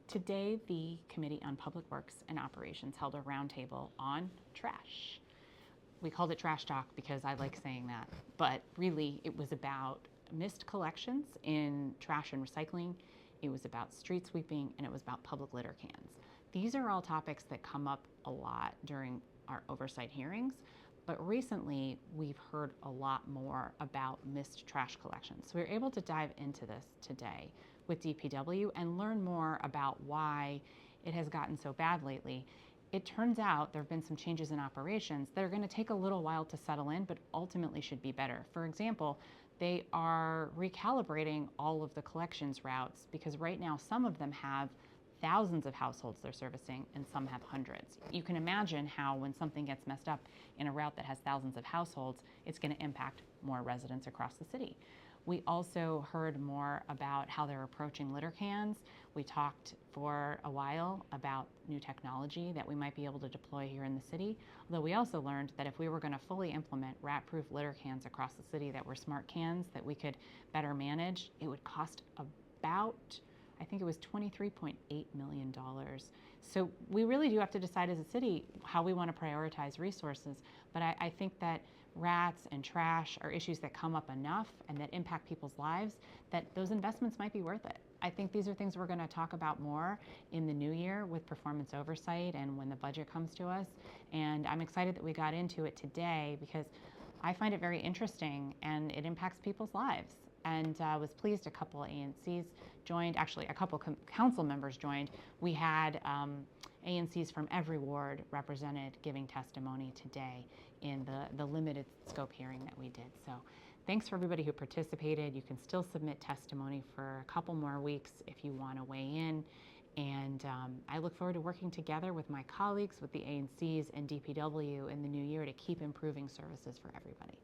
Today, the Committee on Public Works and Operations held a roundtable on trash. We called it Trash Talk because I like saying that, but really it was about missed collections in trash and recycling, it was about street sweeping, and it was about public litter cans. These are all topics that come up a lot during our oversight hearings, but recently we've heard a lot more about missed trash collections. So we were able to dive into this today with DPW and learn more about why it has gotten so bad lately. It turns out there have been some changes in operations that are going to take a little while to settle in, but ultimately should be better. For example, they are recalibrating all of the collections routes because right now some of them have thousands of households they're servicing and some have hundreds. You can imagine how when something gets messed up in a route that has thousands of households, it's going to impact more residents across the city. We also heard more about how they're approaching litter cans. We talked for a while about new technology that we might be able to deploy here in the city, although we also learned that if we were going to fully implement rat-proof litter cans across the city that were smart cans that we could better manage, it would cost about, I think it was $23.8 million. So we really do have to decide as a city how we want to prioritize resources, but I think that rats and trash are issues that come up enough and that impact people's lives that those investments might be worth it. I think these are things we're going to talk about more in the new year with performance oversight and when the budget comes to us. And I'm excited that we got into it today because I find it very interesting and it impacts people's lives. And was pleased a couple of ANCs joined, actually a couple council members joined. We had ANCs from every ward represented giving testimony today in the limited scope hearing that we did. So thanks for everybody who participated. You can still submit testimony for a couple more weeks if you want to weigh in. And I look forward to working together with my colleagues, with the ANCs and DPW in the new year to keep improving services for everybody.